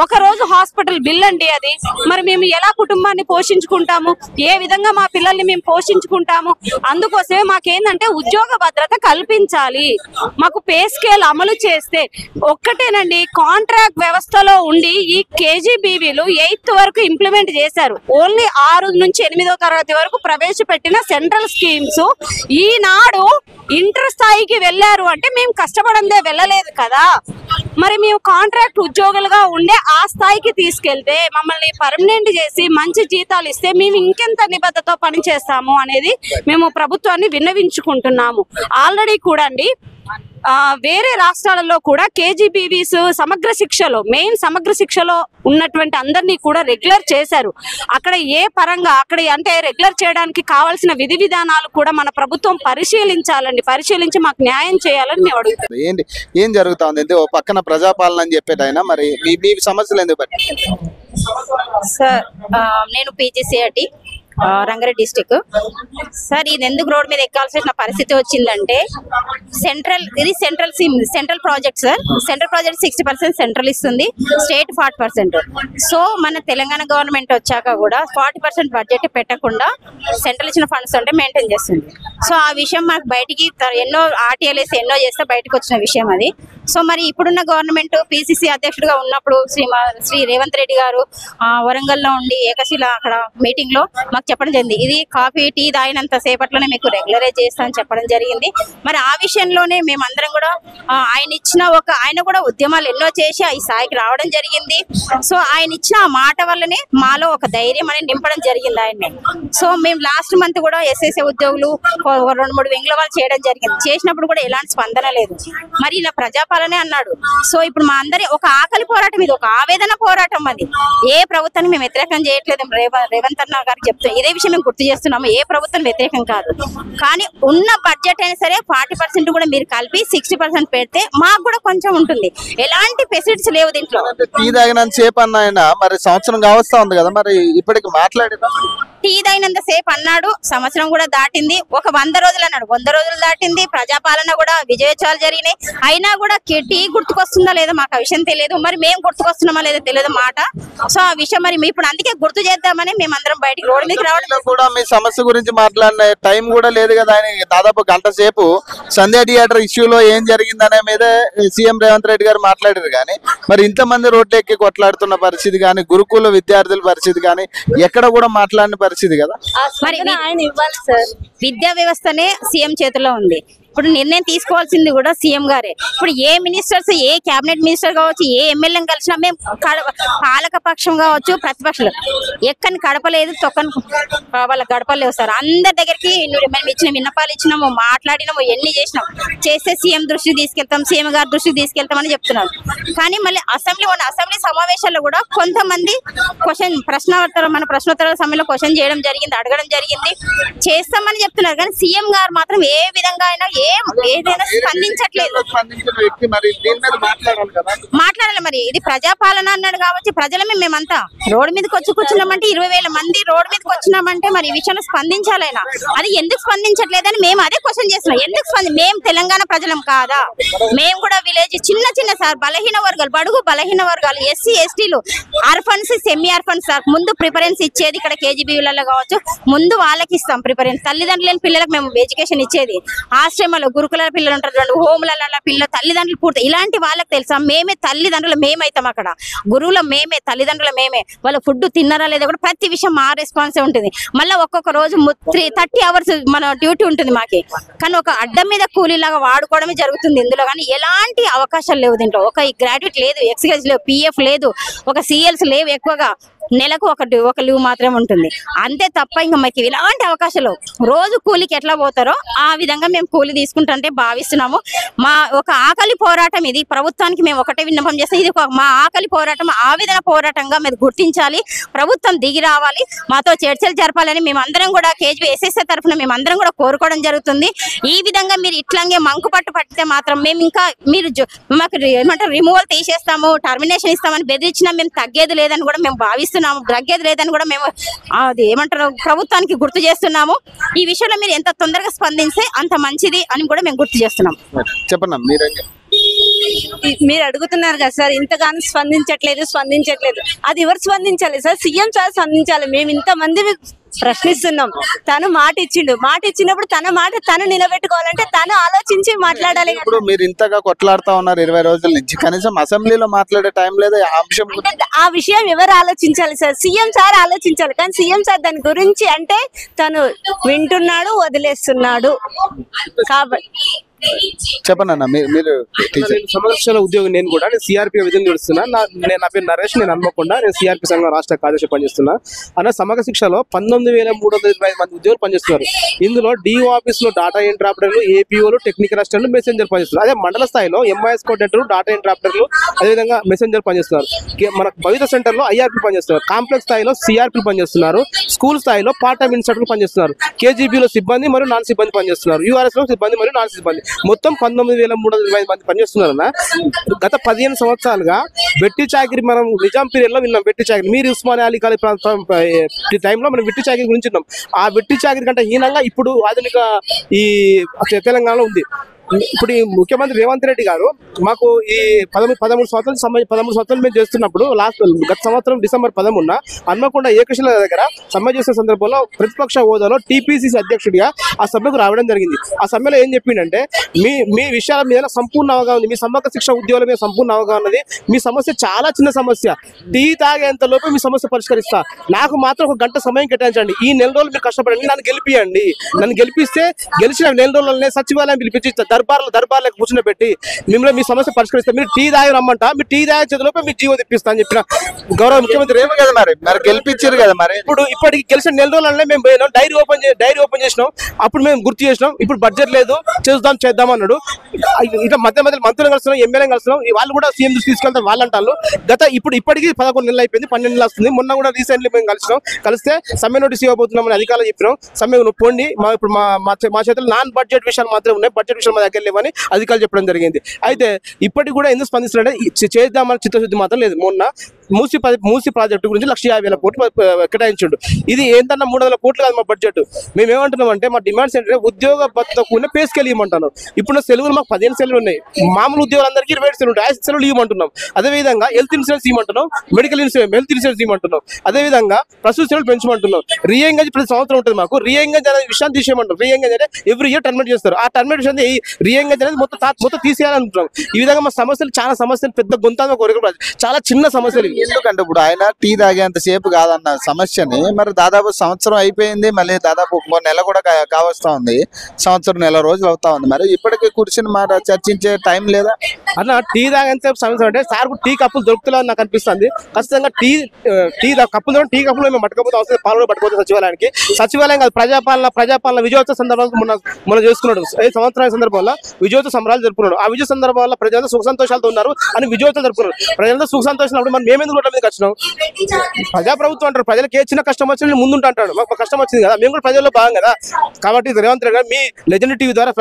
ఒక రోజు హాస్పిటల్ బిల్ అండి అది. మరి మేము ఎలా కుటుంబాన్ని పోషించుకుంటాము? ఏ విధంగా మా పిల్లల్ని మేము పోషించుకుంటాము? అందుకోసమే మాకేందంటే ఉద్యోగ భద్రత కల్పించాలి. మాకు పే స్కేల్ అమలు చేస్తే ఒక్కటేనండి, కాంట్రాక్ట్ వ్యవస్థలో ఉండి ఈ కేజీబీవీలు 8th వరకు ఇంప్లిమెంట్ చేశారు. ఓన్లీ 6 నుంచి 8వ తరగతి వరకు ప్రవేశపెట్టిన సెంట్రల్ స్కీమ్స్ ఈనాడు ఇంటర్ స్థాయికి వెళ్ళారు అంటే మేము కష్టపడందే వెళ్ళలేదు కదా. మరి మేము కాంట్రాక్ట్ ఉద్యోగులుగా ఉండే ఆ స్థాయికి తీసుకెళ్తే మమ్మల్ని పర్మనెంట్ చేసి మంచి జీతాలు ఇస్తే మేము ఇంకెంత నిబద్ధతతో పని చేస్తాము అనేది మేము ప్రభుత్వాన్ని విన్నవించుకుంటున్నాము. ఆల్రెడీ కూడా అండి వేరే రాష్ట్రాలలో కూడా కేజీబీవీస్ సమగ్ర శిక్షలో, మెయిన్ సమగ్ర శిక్షలో ఉన్నటువంటి అందరినీ కూడా రెగ్యులర్ చేశారు. అక్కడ ఏ పరంగా అక్కడ అంటే రెగ్యులర్ చేయడానికి కావాల్సిన విధి విధానాలు కూడా మన ప్రభుత్వం పరిశీలించాలండి, పరిశీలించి మాకు న్యాయం చేయాలని మేము అడుగుతాం. ఏం జరుగుతుంది? ఓ పక్కన ప్రజాపాలన అని చెప్పేటైనా మరి మీ సమస్యలు ఎందుకు బట్టి? సార్ నేను పీజీసీఆర్టీ రంగారెడ్డి డిస్టిక్. సార్ ఇది ఎందుకు రోడ్ మీద ఎక్కాల్సిన పరిస్థితి వచ్చిందంటే ఇది central project sir. Central project 60% central ఇస్తుంది, స్టేట్ 40%. సో మన తెలంగాణ గవర్నమెంట్ వచ్చాక కూడా 40% బడ్జెట్ పెట్టకుండా సెంట్రల్ ఇచ్చిన ఫండ్స్ అంటే మెయింటైన్ చేస్తుంది. సో ఆ విషయం మనకు బయటికి ఎన్నో ఆర్టీఎల్ఎస్ ఎన్నో చేస్తే బయటకు వచ్చిన విషయం అది. సో మరి ఇప్పుడున్న గవర్నమెంట్ పిసిసి అధ్యక్షుడిగా ఉన్నప్పుడు శ్రీ రేవంత్ రెడ్డి గారు వరంగల్లో ఉండి ఏకశిల అక్కడ మీటింగ్ లో మాకు చెప్పడం జరిగింది, ఇది కాఫీ టీ తాగినంత సేపట్లోనే మీకు రెగ్యులరైజ్ చేస్తామని చెప్పడం జరిగింది. మరి ఆ విషయంలోనే మేమందరం కూడా ఆయన కూడా ఉద్యమాలు ఎన్నో చేసి ఈ స్థాయికి రావడం జరిగింది. సో ఆయన ఇచ్చిన ఆ మాట వల్లనే మాలో ఒక ధైర్యం అనేది నింపడం జరిగింది ఆయన్ని. సో మేము లాస్ట్ మంత్ కూడా ఎస్ఎస్ఏ ఉద్యోగులు 2-3 వెంగ్లవాళ్ళు చేయడం జరిగింది. చేసినప్పుడు కూడా ఎలాంటి స్పందన లేదు. మరి ఇలా ప్రజాపాలనే అన్నాడు. సో ఇప్పుడు మా అందరి ఒక ఆకలి పోరాటం, ఇది ఒక ఆవేదన పోరాటం. అది ఏ ప్రభుత్వాన్ని మేము వ్యతిరేకం చేయట్లేదు. రేవంత్ అన్న గారికి చెప్తాం, ఇదే విషయం మేము గుర్తు చేస్తున్నాము. ఏ ప్రభుత్వం వ్యతిరేకం కాదు, కానీ ఉన్న బడ్జెట్ అయినా సరే 40% కూడా మీరు కలిపి 60% పెడితే మాకు కూడా కొంచెం ఉంటుంది. ఎలాంటి ఫెసిలిటీస్ లేవు దీంట్లో. టీ తాగినంత సేపు అన్న ఆయన మరి సంవత్సరం కావస్తా ఉంది కదా, మరి ఇప్పటికి మాట్లాడేదా? టీ తాగినంత సేపు అన్నాడు, సంవత్సరం కూడా దాటింది. ఒక 100 రోజులు అన్నాడు, 100 రోజులు దాటింది. ప్రజాపాలన కూడా విజయోత్సవాలు జరిగినాయి. అయినా కూడా టీ గుర్తుకొస్తుందా లేదా మాకు ఆ విషయం తెలియదు. మరి మేము గుర్తుకొస్తున్నామా లేదా తెలియదు మాట. సో ఆ విషయం మరి ఇప్పుడు అందుకే గుర్తు చేద్దామని మేమందరం బయటికి రోడ్డు మీదకి రావడం. కూడా మీ సమస్య గురించి మాట్లాడిన టైం కూడా లేదు కదా. ఆయన దాదాపు గంట సేపు సంధ్యా థియేటర్ ఇష్యూలో ఏం జరిగిందనే మీద సీఎం రేవంత్ రెడ్డి గారు మాట్లాడారు. కానీ మరి ఇంతమంది రోడ్లు ఎక్కి కొట్లాడుతున్న పరిస్థితి కానీ, గురుకుల విద్యార్థుల పరిస్థితి కానీ ఎక్కడ కూడా మాట్లాడిన పరిస్థితి కదా. మరి ఆయన ఇవ్వాలి సార్. విద్యా వ్యవస్థనే సీఎం చేతిలో ఉంది. ఇప్పుడు నిర్ణయం తీసుకోవాల్సింది కూడా సీఎం గారే. ఇప్పుడు ఏ మినిస్టర్స్, ఏ కేబినెట్ మినిస్టర్ కావచ్చు, ఏ ఎమ్మెల్యేని కలిసినా మేము పాలక పక్షం కావచ్చు, ప్రతిపక్షాలు ఎక్కని కడపలేదు, తొక్కని వాళ్ళ గడపలేవు సార్. అందరి దగ్గరికి మేము ఇచ్చిన విన్నపాలు ఇచ్చినాము, మాట్లాడినాము, ఎన్ని చేసినాం. చేస్తే సీఎం దృష్టికి తీసుకెళ్తాం, సీఎం గారి దృష్టికి తీసుకెళ్తామని చెప్తున్నారు. కానీ మళ్ళీ అసెంబ్లీ సమావేశాల్లో కూడా కొంతమంది ప్రశ్నోత్తరాల సమయంలో క్వశ్చన్ చేయడం జరిగింది, అడగడం జరిగింది, చేస్తామని చెప్తున్నారు. కానీ సీఎం గారు మాత్రం ఏ విధంగా అయినా ఏదైనా స్పందించట్లేదు. మాట్లాడాలి. మరి ఇది ప్రజాపాలన అన్నాడు కాబట్టి ప్రజలమే మేమంతా రోడ్డు మీదకి వచ్చి కూర్చున్నామంటే 20,000 మంది రోడ్డు మీదకి వచ్చినామంటే మరి ఈ విషయంలో స్పందించాలైనా. అది ఎందుకు స్పందించట్లేదని మేము అదే క్వశ్చన్ చేస్తున్నాం. ఎందుకు మేము తెలంగాణ ప్రజలం కాదా? మేము కూడా విలేజ్ చిన్న సార్ బలహీన వర్గాలు, బడుగు బలహీన వర్గాలు, ఎస్సీ ఎస్టీలు, అర్ఫన్స్, సెమీ అర్ఫన్స్ సార్ ముందు ప్రిఫరెన్స్ ఇచ్చేది. ఇక్కడ కేజీబీలలో కావచ్చు ముందు వాళ్ళకి ఇస్తాం ప్రిఫరెన్స్. తల్లిదండ్రులు లేని పిల్లలకు మేము ఎడ్యుకేషన్ ఇచ్చేది. ఆశ్రమంలో గురుకుల పిల్లలు ఉంటారు, హోములలో పిల్లలు తల్లిదండ్రులు పూర్తి ఇలాంటి వాళ్ళకి తెలుసా? మేమే తల్లిదండ్రులు, మేమైతాం అక్కడ గురువుల, మేమే తల్లిదండ్రులు, మేమే వాళ్ళ ఫుడ్ తిన్నారా లేదా కూడా ప్రతి విషయం మా రెస్పాన్సే ఉంటుంది. మళ్ళీ ఒక్కొక్క రోజు 30 hours మన డ్యూటీ ఉంటుంది మాకి. కానీ ఒక అడ్డం మీద కూలీలాగా వాడుకోవడమే జరుగుతుంది ఇందులో. కానీ ఎలాంటి అవకాశాలు లేవు దీంట్లో. ఒక గ్రాడ్యుయేట్ లేదు, ఎక్స్గ్రేజ్ లేవు, పిఎఫ్ లేదు, ఒక సిఎల్స్ లేవు. ఎక్కువగా నెలకు ఒక లీవ్ మాత్రమే ఉంటుంది అంతే తప్ప ఇంకా మాకు ఇలాంటి అవకాశాలు. రోజు కూలికి ఎట్లా పోతారో ఆ విధంగా మేము కూలి తీసుకుంటుంటే భావిస్తున్నాము. మా ఒక ఆకలి పోరాటం ఇది. ప్రభుత్వానికి మేము ఒకటే విన్నపం చేస్తాం, ఇది మా ఆకలి పోరాటం, ఆవేదన పోరాటంగా మీరు గుర్తించాలి. ప్రభుత్వం దిగి రావాలి, మాతో చర్చలు జరపాలని మేమందరం కూడా కేజీబీ ఎస్ఎస్ఏ తరఫున మేమందరం కూడా కోరుకోవడం జరుగుతుంది. ఈ విధంగా మీరు ఇట్లాగే మంకుపట్టు పట్టితే మాత్రం మేము ఇంకా మీరు మాకు ఏమంటారు రిమూవల్ తీసేస్తాము, టర్మినేషన్ ఇస్తామని బెదిరించినా మేము తగ్గేది లేదని కూడా మేము భావిస్తున్నాము, తగ్గేది లేదని కూడా మేము అది ఏమంటారు ప్రభుత్వానికి గుర్తు చేస్తున్నాము. ఈ విషయంలో మీరు ఎంత తొందరగా స్పందిస్తే అంత మంచిది అని కూడా మేము గుర్తు చేస్తున్నాం. చెప్పండి మీరు అడుగుతున్నారు కదా సార్, ఇంతగానో స్పందించట్లేదు. అది ఎవరు స్పందించాలి సార్? సీఎం సార్ స్పందించాలి. మేము ఇంతమంది ప్రశ్నిస్తున్నాం. తను మాట ఇచ్చినప్పుడు తన మాట తను నిలబెట్టుకోవాలంటే తను ఆలోచించి మాట్లాడాలి. ఇప్పుడు మీరు ఇంతగా కొట్లాడుతా ఉన్నారు 20 రోజుల నుంచి, కనీసం అసెంబ్లీలో మాట్లాడే టైం లేదా? ఆ విషయం ఎవరు ఆలోచించాలి సార్? సీఎం సార్ ఆలోచించాలి. కానీ సీఎం సార్ దాని గురించి అంటే తను వింటున్నాడు, వదిలేస్తున్నాడు. కాబట్టి చెప్పండి అన్న, మీరు సంరక్షణ ఉద్యోగం. నేను కూడా సిఆర్పీ విధంగా నడుస్తున్నా. నా పేరు నరేష్, నేను హన్మకొండ, నేను సిఆర్పీ సంఘం రాష్ట్ర కార్యదర్శి పనిచేస్తున్నా. అన్న సమగ్ర శిక్షలో 19,325 మంది ఉద్యోగులు పనిచేస్తున్నారు. ఇందులో డిఓ ఆఫీస్ లో డాటా ఎంట్రీ ఆపరేటర్లు, ఏపీఓలు, టెక్నికల్ అసిస్టెంట్లు, మెసెంజర్ పనిచేస్తున్నారు. అదే మండల స్థాయిలో ఎంఐఎస్ కోఆర్డినేటర్లు, డాటా ఎంట్రీ ఆపరేటర్లు, అదేవిధంగా మెసెంజర్ పనిచేస్తున్నారు. మన భవిత సెంటర్ లో ఐఆర్పీ పనిచేస్తున్నారు. కాంప్లెక్స్ స్థాయిలో సిఆర్పీ పనిచేస్తున్నారు. స్కూల్ స్థాయిలో పార్ట్ టైం ఇన్స్ట్రక్టర్లు పనిచేస్తున్నారు. కేజీబీలో సిబ్బంది మరియు నాన్ సిబ్బంది పనిచేస్తున్నారు. యూఆర్ఎస్ లో సిబ్బంది మరియు నాన్ సిబ్బంది. మొత్తం 19,325 మంది పనిచేస్తున్నారన్న. గత 15 సంవత్సరాలుగా వెట్టి చాకిరి మనం నిజాం పీరియడ్ లో విన్నాం. వెట్టి చాకిరి మీరు ఉస్మానియా అలీ కాలేజ్ టైంలో మనం వెట్టి చాకిరి గురించి విన్నాం. ఆ వెట్టి చాకిరి కంటే హీనంగా ఇప్పుడు ఆధునిక ఈ తెలంగాణలో ఉంది. ఇప్పుడు ఈ ముఖ్యమంత్రి రేవంత్ రెడ్డి గారు మాకు ఈ 13 సంవత్సరాలు మేము చేస్తున్నప్పుడు గత సంవత్సరం డిసెంబర్ 13న హన్మకొండ ఏకశిల దగ్గర సమ్మె చేసిన సందర్భంలో ప్రతిపక్ష హోదాలో టీపీసీసీ అధ్యక్షుడిగా ఆ సభకు రావడం జరిగింది. ఆ సమ్మెలో ఏం చెప్పిండంటే మీ విషయాల మీద సంపూర్ణ అవగాహన ఉంది, మీ సమగ్ర శిక్ష ఉద్యోగుల మీద సంపూర్ణ అవగాహన ఉంది, మీ సమస్య చాలా చిన్న సమస్య, టీ తాగేంత లోపు మీ సమస్య పరిష్కరిస్తా, నాకు మాత్రం 1 గంట సమయం కేటాయించండి, ఈ నెల రోజులు మీరు కష్టపడండి, నన్ను గెలిపియండి, నన్ను గెలిపిస్తే గెలిచిన నెల రోజులనే సచివాలయం పిలిపించి దర్బార్లకు కూర్చుని మిమ్మల్ని మీ సమస్య పరిష్కరిస్తా, మీరు టీ దాగి రమ్మంట, మీరు టీ దాగే చేతిలోపే మీకు జీవో తెప్పిస్తా అని చెప్పిన గౌరవ ముఖ్యమంత్రి ఏమో కదా మరి గెలిపించారు కదా. మరి ఇప్పటికి గెలిచిన నెల రోజులనే మేము పోయినాం, డైరీ ఓపెన్ చేసినాం, అప్పుడు మేము గుర్తు చేసినాం, ఇప్పుడు బడ్జెట్ లేదు చేద్దాం అన్నాడు. ఇట్లా మధ్య మంత్రులు కలుస్తున్నాం, ఎమ్మెల్యే కలుస్తున్నాం, వాళ్ళు కూడా సీఎం తీసుకెళ్తారు వాళ్ళు అంటారు. ఇప్పటికీ 11 నెలలు అయిపోయింది, 12 నెలలు వస్తుంది. మొన్న కూడా రీసెంట్లీ మేము కలిస్తే సమ్మె నోటీస్ ఇవ్వబోతున్నామని అధికారులు చెప్పినాం. సమ్మె పోండి, ఇప్పుడు మా చేతుల్లో నాన్ బడ్జెట్ విషయాలు మాత్రమే ఉన్నాయి, బడ్జెట్ విషయాలు మా దగ్గర లేవని అధికారులు చెప్పడం జరిగింది. అయితే ఇప్పటికి కూడా ఎందుకు స్పందిస్తున్నారంటే చేద్దామని చిత్తశుద్ధి మాత్రం లేదు. మొన్న మూసి ప్రాజెక్టు గురించి 150,000 కోట్లు కేటాయించుండు. ఇది ఏంటన్నా 300 కోట్లు కాదు మా బడ్జెట్. మేము ఏమంటున్నాం అంటే మా డిమాండ్స్ ఏంటంటే ఉద్యోగ భద్రతకు పే స్కేల్ ఇవ్వమంటాను. ఇప్పుడు సెలవులు మాకు 15 సెలవులు ఉన్నాయి, మామూలు ఉద్యోగులందరికీ 20 సెలవులు ఉంటాయి, 5 సెలవులు ఇవ్వమంటున్నాం. అదేవిధంగా హెల్త్ ఇన్సూరెన్స్ ఇవ్వమంటున్నాం, హెల్త్ ఇన్సూరెన్స్ ఇవ్వమంటున్నాం. అదేవిధంగా ప్రస్తుత సెలవులు పెంచమంటున్నాం. రీఎంగేజ్ ప్రతి సంవత్సరం ఉంటుంది మాకు, రీఎంగేజ్ అనే విషయాన్ని తీసేయమంటాం. రీఎంగేజ్ అంటే ఎవ్రీ ఇయర్ టర్మినేట్ చేస్తారు. ఆ టర్మినేషన్ రీఎంగేజ్ అనేది మొత్తం తీసేయాలనుకుంటున్నాం. ఈ విధంగా మా సమస్యలు చాలా సమస్యలు పెద్ద గొంతాన కోరిక చాలా చిన్న సమస్యలు. ఎందుకంటే ఇప్పుడు ఆయన టీ తాగేంత సేపు కాదన్న సమస్యని మరి దాదాపు సంవత్సరం అయిపోయింది, మళ్ళీ దాదాపు 1 నెల కూడా కావస్తా ఉంది, సంవత్సరం నెల రోజులు అవుతా ఉంది. మరి ఇప్పటికీ కూర్చుని మాట చర్చించే టైం లేదా అన్న? టీ తాగేంత సమస్య అంటే సార్ టీ కప్పులు దొరుకుతున్నాయని నాకు అనిపిస్తుంది. ఖచ్చితంగా టీ కప్పులు మేము పట్టుకపోతే అవసరం, పాలు పట్టుకోవచ్చు సచివాలయం కాదు, ప్రజాపాలన విజయోత్సవ సందర్భంలో మనం చేసుకున్నాడు. ఈ సంవత్సరాల సందర్భంలో విజయోత్సవ సంబరాలు జరుపుకున్నాడు. ఆ విజయ సందర్భంలో ప్రజలంతా సుఖ సంతోషాలతో ఉన్నారు అని విజయోత్సవం జరుపుకున్నారు. ప్రజలంతా సుఖ సంతోషాలు మనం మేమెందుకు రోడ్ల మీదకి వచ్చినాం? ప్రజాప్రభుత్వం అంటారు, ప్రజలకు ఏ చిన్న కష్టం వచ్చినా ముందుంటా అంటాడు. మాకు కష్టం వచ్చింది కదా, మేము కూడా ప్రజల్లో భాగం కదా. కాబట్టి రేవంత్ రెడ్డి గారు మీ లెజెండ్ టీవీ ద్వారా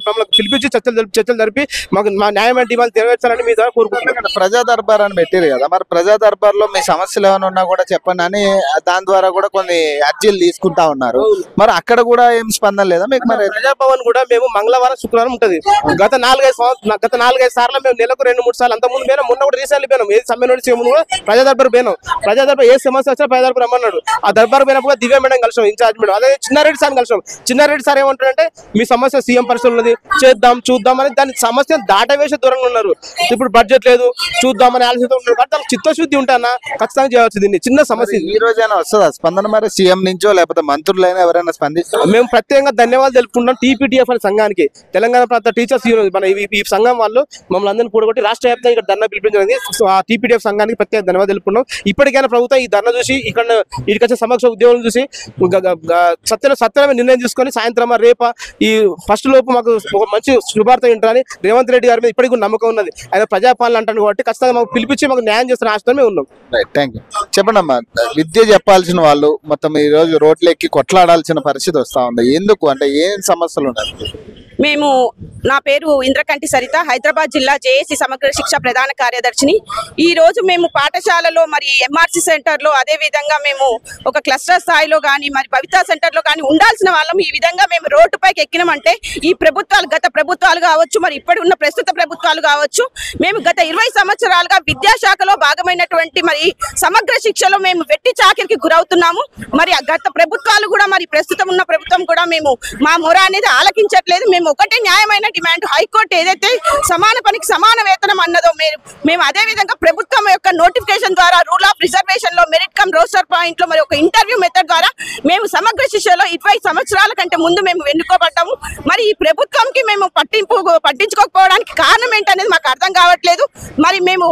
మమ్మల్ని పిలిపించి చర్చలు జరిపి మాకు మా న్యాయమైన డిమాండ్ నెరవేర్చాలని మీ ద్వారా కోరుకుంటున్నాను. ప్రజా దర్బార్ అని పెట్టారు కదా, మరి ప్రజా దర్బార్ లో మీ సమస్యలు ఏమైనా ఉన్నా కూడా చెప్పండి అని దాని ద్వారా కూడా కొన్ని అర్జీలు తీసుకుంటా ఉన్నారు. మరి అక్కడ కూడా ఏం స్పందన లేదా మీకు? మరి ప్రజాభవన్ కూడా మేము మంగళవారం శుక్రవారం ఉంటది. గత 4-5 సార్లు మేము నెలకు 2-3 సార్లు అంత ముందు పోయినాం. మొన్న కూడా రీసెంట్లీ పోయినాం. ఏది సమ్మె నోటీస్ ముందు కూడా ప్రజా దర్బార్ పోయినాం. ప్రజా దర్బార్ ఏ సమస్య వచ్చినా ప్రజా దర్బార్ రమ్మన్నాడు. ఆ దర్బార్ పోయినప్పుడు దివ్య మేడం కలిసాం, ఇన్ఛార్జ్ మేడం. అదే చిన్నారెడ్డి సార్ కలిసాం. చిన్నారెడ్డి సార్ ఏమంటారంటే మీ సమస్య సీఎం పరిస్థితులు ఉన్నది, చూద్దాం అని దాని సమస్య దాటవేసే దూరంగా ఉన్నారు. ఇప్పుడు బడ్జెట్ లేదు చూద్దామని ఆలోచనతో ఉన్నారు. కానీ దానికి చిత్తశుద్ధి ఉంటానా ఖచ్చితంగా చేయవచ్చు. దీన్ని చిన్న సమస్య ఈ రోజైనా వస్తుందా స్పందన? మరి సీఎం నుంచో లేకపోతే మంత్రులైనా ఎవరైనా స్పందిస్తారు? మేము ప్రత్యేకంగా ధన్యవాదాలు తెలుపుకుంటాం టీపీటీఎఫ్ అనే సంఘానికి, తెలంగాణ ప్రాంత టీచర్స్ యూనియన్. మన ఈ సంఘం వాళ్ళు మమ్మల్ని అందరినీ కూడగొట్టి రాష్ట్ర వ్యాప్తంగా ఇక్కడ ధర్నా పిలిపించడానికి ఆ టీపీటీఎఫ్ సంఘానికి ప్రత్యేక ధన్యవాదాలు తెలుపుకున్నాం. ఇప్పటికైనా ప్రభుత్వం ఈ ధర్నా చూసి ఇక్కడికి వచ్చే సమక్ష ఉద్యోగులను చూసి సత్యమైన నిర్ణయం తీసుకొని సాయంత్రం రేప ఈ ఫస్ట్ లోపు మాకు ఒక మంచి శుభార్త వింటారని రేవంత్ రెడ్డి గారి మీద ఇప్పటికీ నమ్మకం ఉన్నది. ఆయన ప్రజాపాలన అంటాను కాబట్టి ఖచ్చితంగా మాకు పిలిపించి మాకు న్యాయం చేస్తున్న ఆశతో మేము ఉన్నాం. Thank you. చెప్పండి అమ్మా, విద్య చెప్పాల్సిన వాళ్ళు మొత్తం ఈ రోజు రోడ్లు ఎక్కి కొట్లాడాల్సిన పరిస్థితి వస్తా ఉంది. ఎందుకు అంటే ఏం సమస్యలు ఉన్నాయి? మేము నా పేరు ఇంద్రకంటి సరిత, హైదరాబాద్ జిల్లా జేఏసీ సమగ్ర శిక్ష ప్రధాన కార్యదర్శిని. ఈ రోజు మేము పాఠశాలలో మరి ఎంఆర్సీ సెంటర్లో అదే విధంగా మేము ఒక క్లస్టర్ స్థాయిలో కానీ మరి భవితా సెంటర్లో కానీ ఉండాల్సిన వాళ్ళం ఈ విధంగా మేము రోడ్డుపైకి ఎక్కినామంటే ఈ ప్రభుత్వాలు గత ప్రభుత్వాలు కావచ్చు, మరి ఇప్పటి ఉన్న ప్రస్తుత ప్రభుత్వాలు కావచ్చు, మేము గత 20 సంవత్సరాలుగా విద్యాశాఖలో భాగమైనటువంటి మరి సమగ్ర శిక్షలో మేము వెట్టి చాకిరికి గురవుతున్నాము. మరి గత ప్రభుత్వాలు కూడా మరి ప్రస్తుతం ఉన్న ప్రభుత్వం కూడా మేము మా మొర అనేది ఆలకించట్లేదు. మేము ఒకటే న్యాయమైన డిమాండ్, హైకోర్టు ఏదైతే సమాన పనికి సమాన వేతనం అన్నదో మేము అదే విధంగా ప్రభుత్వం యొక్క నోటిఫికేషన్ ద్వారా రూల్ ఆఫ్ రిజర్వేషన్ లో మెరిట్ కమ్ రోస్టర్ పాయింట్ లో మరి ఒక ఇంటర్వ్యూ మెథడ్ ద్వారా మేము సమగ్ర శిక్షలో 20 సంవత్సరాల కంటే ముందు మేము ఎన్నుకోబడ్డాము. మరి ఈ ప్రభుత్వంకి మేము పట్టించుకోకపోవడానికి కారణం ఏంటనేది మాకు అర్థం కావట్లేదు. మరి మేము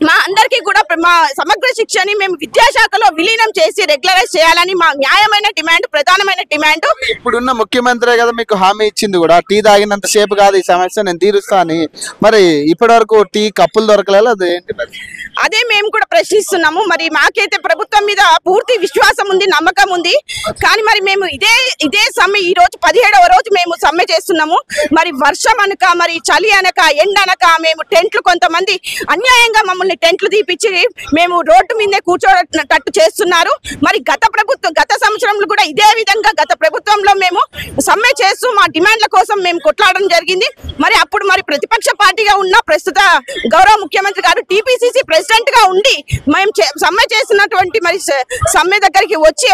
మా అందరికీ కూడా మా సమగ్ర శిక్షని మేము విద్యాశాఖలో విలీనం చేసి రెగ్యులరైజ్ చేయాలని మా న్యాయమైన డిమాండ్, ప్రధానమైన డిమాండ్. ఇప్పుడున్న ముఖ్యమంత్రి కదా మీకు హామీ ఇచ్చింది కూడా, టీ తాగినంత సేపు కాదు ఈ సమస్య నేను తీరుస్తా అని. మరి ఇప్పటి వరకు టీ కప్పులు దొరకలేదు, అది ఏంటి? అదే మేము కూడా ప్రశ్నిస్తున్నాము. మరి మాకైతే ప్రభుత్వం మీద పూర్తి విశ్వాసం ఉంది, నమ్మకం ఉంది. కానీ మరి మేము ఇదే సమ్మె ఈ రోజు 17వ రోజు మేము సమ్మె చేస్తున్నాము. మరి వర్షం అనక, మరి చలి అనక, ఎండ అనక మేము టెంట్లు, కొంతమంది అన్యాయంగా మమ్మల్ని టెంట్లు తీపిచ్చి మేము రోడ్డు మీదే కూర్చోటట్టు చేస్తున్నారు. మరి గత సంవత్సరంలో కూడా ఇదే విధంగా గత ప్రభుత్వంలో మేము సమ్మె చేస్తూ మా డిమాండ్ల కోసం మేము కొట్లాడడం జరిగింది. మరి అప్పుడు మరి ప్రతిపక్ష పార్టీగా ఉన్న ప్రస్తుత గౌరవ ముఖ్యమంత్రి గారు టీపీసీసీ ప్రెసిడెంట్ గా ఉండి మేము సమ్మె చేసినటువంటి మరి సమ్మె దగ్గరికి వచ్చి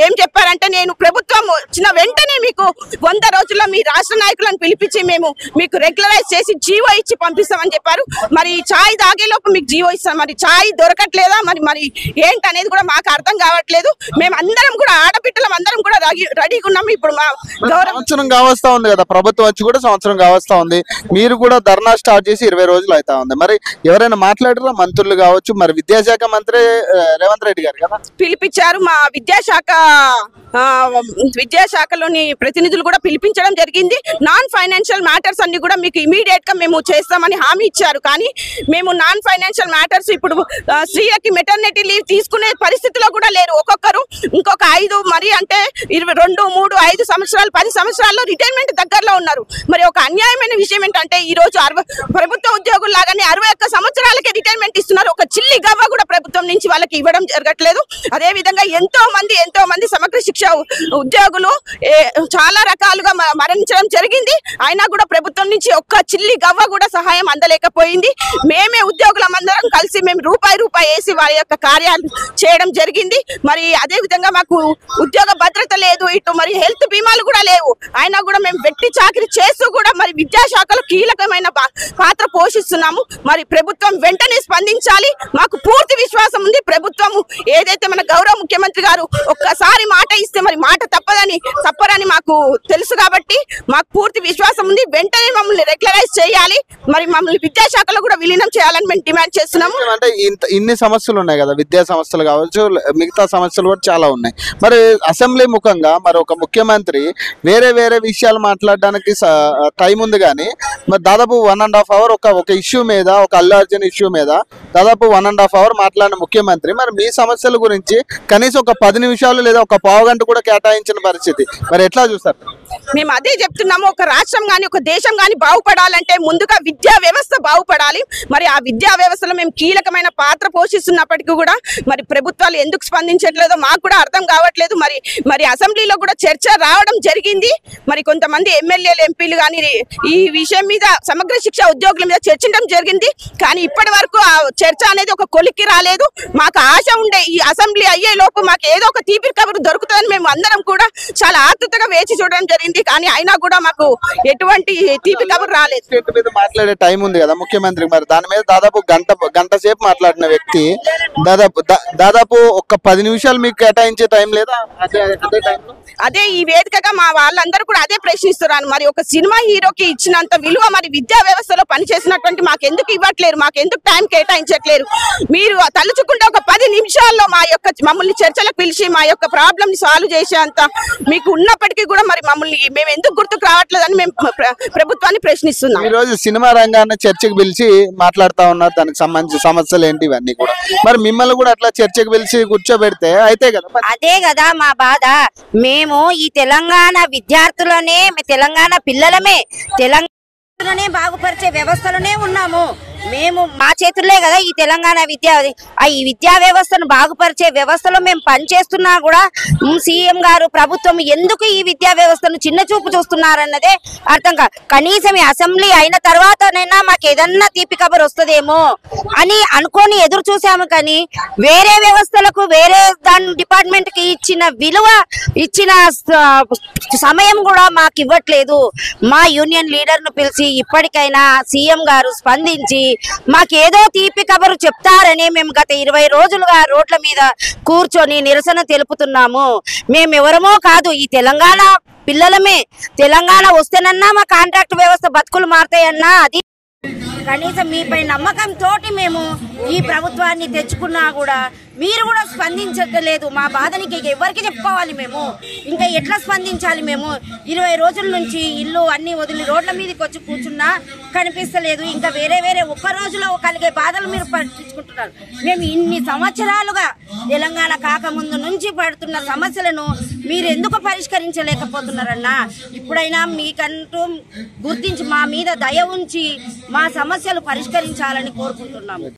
ఏం చెప్పారంటే, నేను ప్రభుత్వం వచ్చిన వెంటనే మీకు 100 రోజుల్లో మీ రాష్ట్ర నాయకులను పిలిపించి మేము మీకు రెగ్యులరైజ్ చేసి జీవో ఇచ్చి పంపిస్తామని చెప్పారు. మరి ఛాయ్ తాగేలోపు మీకు జీవో ఇస్తాం. మరి ఛాయ్ దొరకట్లేదా, మరి ఏంటి అనేది కూడా మాకు అర్థం కావట్లేదు. మేము అందరం కూడా ఆడబిడ్డలం అందరం కూడా రెడీగా ఉన్నాము. ఇప్పుడు మా సంవత్సరం కావస్తా ఉంది కదా, ప్రభుత్వం వచ్చి కూడా సంవత్సరం కావస్తా ఉంది. మీరు కూడా ధర్నా స్టార్ట్ చేసి 20 రోజులు అవుతా ఉంది. మరి ఎవరైనా మాట్లాడారా? మంత్రులు కావచ్చు, మరి విద్యాశాఖ మంత్రి రేవంత్ రెడ్డి గారు కదా పిలిపించారు. మా విద్యాశాఖలోని ప్రతినిధులు కూడా పిలిపించడం జరిగింది. నాన్ ఫైనాన్షియల్ మ్యాటర్స్ అన్ని కూడా మీకు ఇమీడియట్ గా మేము చేస్తామని హామీ ఇచ్చారు. కానీ మేము నాన్ ఫైనాన్షియల్ మ్యాటర్స్ ఇప్పుడు స్త్రీలకి మెటర్నిటీ లీవ్ తీసుకునే పరిస్థితిలో కూడా లేరు. ఒక్కొక్కరు ఇంకొక 5 మరి అంటే 22, 3, 5 సంవత్సరాలు 10 సంవత్సరాల్లో రిటైర్మెంట్ దగ్గరలో ఉన్నారు. మరి ఒక అన్యాయమైన విషయం ఏంటంటే, ఈ రోజు ప్రభుత్వ ఉద్యోగులు లాగానే 61 సంవత్సరాలకే రిటైర్మెంట్ ఇస్తున్నారు. ఒక చిల్లి గవ్వ కూడా ప్రభుత్వం నుంచి వాళ్ళకి ఇవ్వడం జరగట్లేదు. అదే విధంగా ఎంతో మంది సమగ్ర శిక్ష ఉద్యోగులు చాలా రకాలుగా మరణించడం జరిగింది. అయినా కూడా ప్రభుత్వం నుంచి ఒక్క చిల్లి గవ్వ కూడా సహాయం అందలేకపోయింది. మేమే ఉద్యోగులందరం కలిసి మేము రూపాయి వేసి వారి యొక్క కార్యాలు చేయడం జరిగింది. మరి అదే విధంగా మాకు ఉద్యోగ భద్రత లేదు, ఇటు మరి హెల్త్ బీమాలు కూడా లేవు. అయినా కూడా మేము వెట్టి చాకరీ చేస్తూ కూడా మరి విద్యాశాఖలో కీలకమైన పాత్ర పోషిస్తున్నాము. మరి ప్రభుత్వం వెంటనే స్పందించాలి. మాకు పూర్తి విశ్వాసం ఉంది. ప్రభుత్వం ఏదైతే మన గౌరవ ముఖ్యమంత్రి గారు ఒక్కసారి మాట ఇస్తే మరి మాట తప్పరని మాకు తెలుసు. కాబట్టి మాకు పూర్తి విశ్వాసం ఉంది. వెంటనే మమ్మల్ని రెగ్యులరైజ్ చేయాలి. మరి మమ్మల్ని విద్యాశాఖలో కూడా విలీనం చేయాలని మేము డిమాండ్ చేస్తున్నాము. అంటే ఇన్ని సమస్యలు ఉన్నాయి కదా, విద్యా సమస్యలు కావచ్చు, మిగతా సమస్యలు కూడా చాలా ఉన్నాయి. మరి అసెంబ్లీ ముఖంగా మరి ఒక ముఖ్యమంత్రి వేరే విషయాలు మాట్లాడడానికి టైం ఉంది. కానీ మరి దాదాపు 1.5 అవర్ ఒక ఇష్యూ మీద, ఒక అల్లు అర్జున్ ఇష్యూ మీద దాదాపు 1.5 అవర్ మాట్లాడిన ముఖ్యమంత్రి మరి మీ సమస్యల గురించి కనీసం ఒక 10 నిమిషాలు లేదా ఒక పావు గంట కూడా కేటాయించిన పరిస్థితి. మరి ఎట్లా చూస్తారు? మేము అదే చెప్తున్నాము. ఒక రాష్ట్రం కానీ ఒక దేశం కానీ బాగుపడాలంటే ముందుగా విద్యా వ్యవస్థ బాగుపడాలి. మరి ఆ విద్యా వ్యవస్థలో మేము కీలకమైన పాత్ర పోషిస్తున్నప్పటికీ కూడా మరి ప్రభుత్వాలు ఎందుకు స్పందించట్లేదో మాకు కూడా అర్థం కావట్లేదు. మరి అసెంబ్లీలో కూడా చర్చ రావడం జరిగింది. మరి కొంతమంది ఎమ్మెల్యేలు, ఎంపీలు కానీ ఈ విషయం మీద సమగ్ర శిక్ష ఉద్యోగుల మీద చర్చించడం జరిగింది. కానీ ఇప్పటి వరకు ఆ చర్చ అనేది ఒక కొలిక్కి రాలేదు. మాకు ఆశ ఉండే ఈ అసెంబ్లీ అయ్యే లోపు మాకు ఏదో ఒక తీపి కబురు దొరుకుతుందని మేము అందరం కూడా చాలా ఆతృతగా వేచి చూడడం జరిగింది. కానీ అయినా కూడా మాకు ఎటువంటి తీపి కబురు రాలేదు. మాట్లాడే టైం ఉంది కదా ముఖ్యమంత్రి, మరి దాని మీద దాదాపు గంట సేపు మాట్లాడిన వ్యక్తి దాదాపు ఒక 10 నిమిషాలు మీకు కేటాయించే టైం లేదా? అదే ఈ వేదికగా మా వాళ్ళందరూ కూడా అదే ప్రశ్నిస్తున్నారు. మరి ఒక సినిమా హీరోకి ఇచ్చినంత విలువ మరి విద్యా వ్యవస్థలో పనిచేసినటువంటి మాకు ఎందుకు ఇవ్వట్లేరు? మాకు ఎందుకు టైం కేటాయించట్లేరు? మీరు తలుచుకుంటే ఒక 10 నిమిషాల్లో మమ్మల్ని చర్చలకు పిలిచి మా యొక్క ప్రాబ్లమ్ ని సాల్వ్ చేసేంత మీకు ఉన్నప్పటికీ కూడా మరి మమ్మల్ని మేము ఎందుకు గుర్తుకు రావట్లేదని మేము ప్రభుత్వాన్ని ప్రశ్నిస్తున్నాం. ఈ రోజు సినిమా రంగాన్ని చర్చకు పిలిచి మాట్లాడుతా ఉన్నారు, దానికి సంబంధించిన సమస్యలు ఏంటి ఇవన్నీ కూడా. మరి మిమ్మల్ని కూడా అట్లా చర్చకు పిలిచి కూర్చోబెడితే అయితే కదా. అదే కదా మా బాధ. మేము ఈ తెలంగాణ విద్యార్థులనే, తెలంగాణ పిల్లలమే, తెలంగాణనే బాగుపరిచే వ్యవస్థలోనే ఉన్నాము. మేము మా చేతుల్లో కదా ఈ తెలంగాణ ఈ విద్యా వ్యవస్థను బాగుపరిచే వ్యవస్థలో మేము పనిచేస్తున్నా కూడా సీఎం గారు, ప్రభుత్వం ఎందుకు ఈ విద్యా వ్యవస్థను చిన్న చూపు చూస్తున్నారన్నదే అర్థం కాదు. కనీసం ఈ అసెంబ్లీ అయిన తర్వాతనైనా మాకు ఏదన్నా తీపి కబర్ వస్తుందేమో అని అనుకొని ఎదురు చూసాము. కానీ వేరే వ్యవస్థలకు, వేరే దాని డిపార్ట్మెంట్ కి ఇచ్చిన విలువ, ఇచ్చిన సమయం కూడా మాకు ఇవ్వట్లేదు. మా యూనియన్ లీడర్ ను పిలిచి ఇప్పటికైనా సీఎం గారు స్పందించి మాకేదో తీపి కబరు చెప్తారని మేము గత 20 రోజులుగా రోడ్ల మీద కూర్చొని నిరసన తెలుపుతున్నాము. మేమెవరమో కాదు, ఈ తెలంగాణ పిల్లలమే. తెలంగాణ వస్తేనన్నా మా కాంట్రాక్ట్ వ్యవస్థ బతుకులు మారుతాయన్నా అది కనీసం మీపై నమ్మకంతో మేము ఈ ప్రభుత్వాన్ని తెచ్చుకున్నా కూడా మీరు కూడా స్పందించట్లేదు. మా బాధనికి ఎవరికి చెప్పుకోవాలి మేము? ఇంకా ఎట్లా స్పందించాలి మేము? 20 రోజుల నుంచి ఇల్లు అన్ని వదిలి రోడ్ల మీదకి వచ్చి కూర్చున్నా కనిపిస్తలేదు. ఇంకా వేరే ఒక్క రోజులో కలిగే బాధలు మీరు పట్టించుకుంటున్నారు. మేము ఇన్ని సంవత్సరాలుగా తెలంగాణ కాకముందు నుంచి పడుతున్న సమస్యలను మీరు ఎందుకు పరిష్కరించలేకపోతున్నారన్నా? ఇప్పుడైనా మీకంటూ గుర్తించి మా మీద దయ ఉంచి మా సమస్యలు పరిష్కరించాలని కోరుకుంటున్నాము.